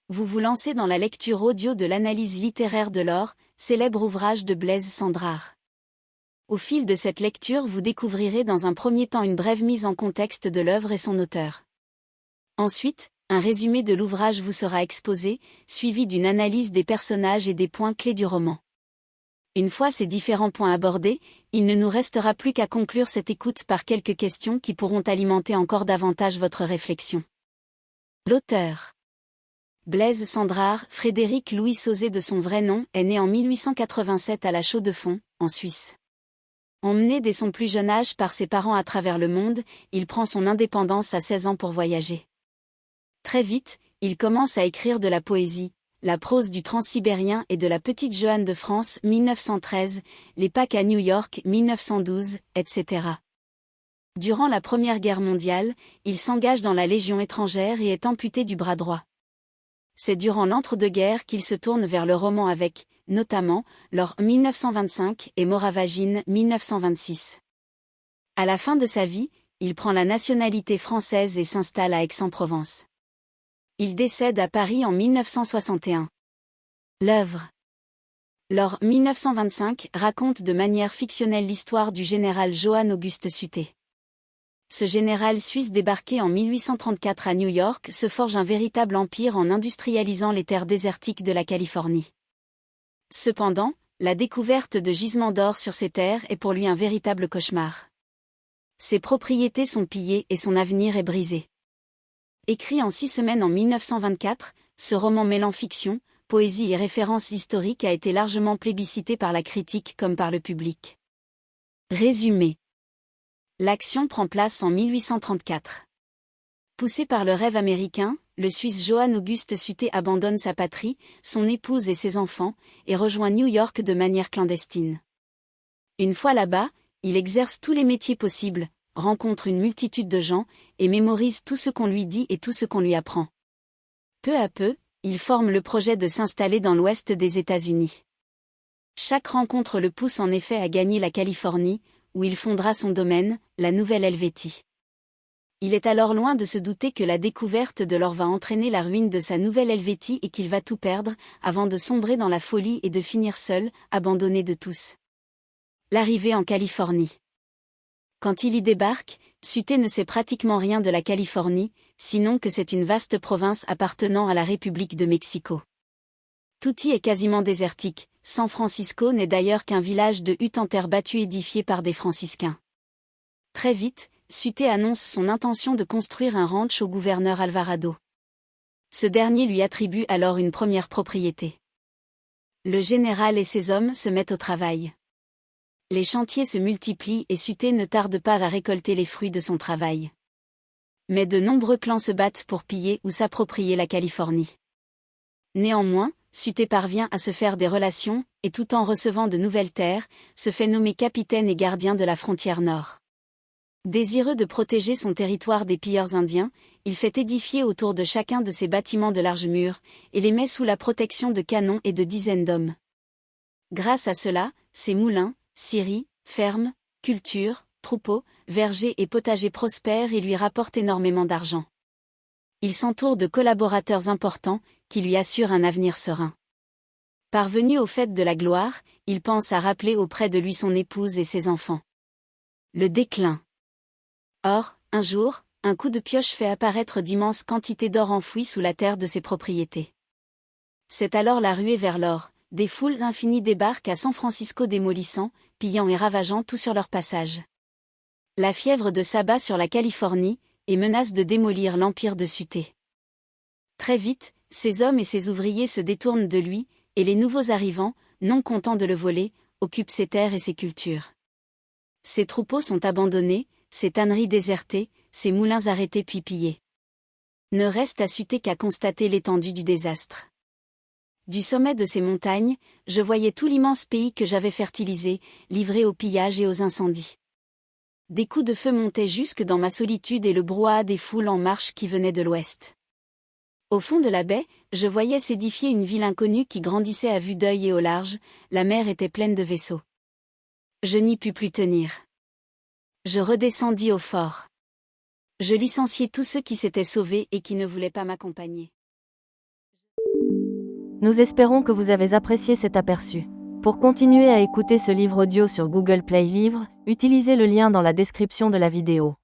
vous vous lancez dans la lecture audio de l'analyse littéraire de l'or, célèbre ouvrage de Blaise Cendrars. Au fil de cette lecture, vous découvrirez dans un premier temps une brève mise en contexte de l'œuvre et son auteur. Ensuite, un résumé de l'ouvrage vous sera exposé, suivi d'une analyse des personnages et des points clés du roman. Une fois ces différents points abordés, il ne nous restera plus qu'à conclure cette écoute par quelques questions qui pourront alimenter encore davantage votre réflexion. L'auteur. Blaise Cendrars, Frédéric Louis Sauzet de son vrai nom, est né en 1887 à La Chaux-de-Fonds, en Suisse. Emmené dès son plus jeune âge par ses parents à travers le monde, il prend son indépendance à 16 ans pour voyager. Très vite, il commence à écrire de la poésie, la prose du Transsibérien et de la Petite Johanne de France 1913, les Pâques à New York 1912, etc. Durant la Première Guerre mondiale, il s'engage dans la Légion étrangère et est amputé du bras droit. C'est durant l'entre-deux-guerres qu'il se tourne vers le roman avec, notamment, l'or 1925 et Moravagine 1926. À la fin de sa vie, il prend la nationalité française et s'installe à Aix-en-Provence. Il décède à Paris en 1961. L'œuvre. L'or 1925 raconte de manière fictionnelle l'histoire du général Johann Auguste Suter. Ce général suisse débarqué en 1834 à New York se forge un véritable empire en industrialisant les terres désertiques de la Californie. Cependant, la découverte de gisements d'or sur ces terres est pour lui un véritable cauchemar. Ses propriétés sont pillées et son avenir est brisé. Écrit en 6 semaines en 1924, ce roman mêlant fiction, poésie et références historiques a été largement plébiscité par la critique comme par le public. Résumé. L'action prend place en 1834. Poussé par le rêve américain, le Suisse Johann Auguste Suter abandonne sa patrie, son épouse et ses enfants, et rejoint New York de manière clandestine. Une fois là-bas, il exerce tous les métiers possibles, rencontre une multitude de gens, et mémorise tout ce qu'on lui dit et tout ce qu'on lui apprend. Peu à peu, il forme le projet de s'installer dans l'ouest des États-Unis. Chaque rencontre le pousse en effet à gagner la Californie, où il fondera son domaine, la Nouvelle-Helvétie. Il est alors loin de se douter que la découverte de l'or va entraîner la ruine de sa Nouvelle-Helvétie et qu'il va tout perdre, avant de sombrer dans la folie et de finir seul, abandonné de tous. L'arrivée en Californie. Quand il y débarque, Suter ne sait pratiquement rien de la Californie, sinon que c'est une vaste province appartenant à la République de Mexico. Tout y est quasiment désertique, San Francisco n'est d'ailleurs qu'un village de huttes en terre battue édifié par des franciscains. Très vite, Suter annonce son intention de construire un ranch au gouverneur Alvarado. Ce dernier lui attribue alors une première propriété. Le général et ses hommes se mettent au travail. Les chantiers se multiplient et Suter ne tarde pas à récolter les fruits de son travail. Mais de nombreux clans se battent pour piller ou s'approprier la Californie. Néanmoins, Suter parvient à se faire des relations, et tout en recevant de nouvelles terres, se fait nommer capitaine et gardien de la frontière nord. Désireux de protéger son territoire des pilleurs indiens, il fait édifier autour de chacun de ses bâtiments de larges murs, et les met sous la protection de canons et de dizaines d'hommes. Grâce à cela, ses moulins, scieries, fermes, cultures, troupeaux, vergers et potagers prospèrent et lui rapportent énormément d'argent. Il s'entoure de collaborateurs importants, qui lui assurent un avenir serein. Parvenu au fait de la gloire, il pense à rappeler auprès de lui son épouse et ses enfants. Le déclin. Or, un jour, un coup de pioche fait apparaître d'immenses quantités d'or enfouies sous la terre de ses propriétés. C'est alors la ruée vers l'or, des foules infinies débarquent à San Francisco démolissant, pillant et ravageant tout sur leur passage. La fièvre s'abat sur la Californie, et menace de démolir l'empire de Suter. Très vite, ses hommes et ses ouvriers se détournent de lui, et les nouveaux arrivants, non contents de le voler, occupent ses terres et ses cultures. Ses troupeaux sont abandonnés, ses tanneries désertées, ses moulins arrêtés puis pillés. Ne reste à Suter qu'à constater l'étendue du désastre. Du sommet de ces montagnes, je voyais tout l'immense pays que j'avais fertilisé, livré au pillage et aux incendies. Des coups de feu montaient jusque dans ma solitude et le brouhaha des foules en marche qui venaient de l'ouest. Au fond de la baie, je voyais s'édifier une ville inconnue qui grandissait à vue d'œil et au large, la mer était pleine de vaisseaux. Je n'y pus plus tenir. Je redescendis au fort. Je licenciai tous ceux qui s'étaient sauvés et qui ne voulaient pas m'accompagner. Nous espérons que vous avez apprécié cet aperçu. Pour continuer à écouter ce livre audio sur Google Play Livres, utilisez le lien dans la description de la vidéo.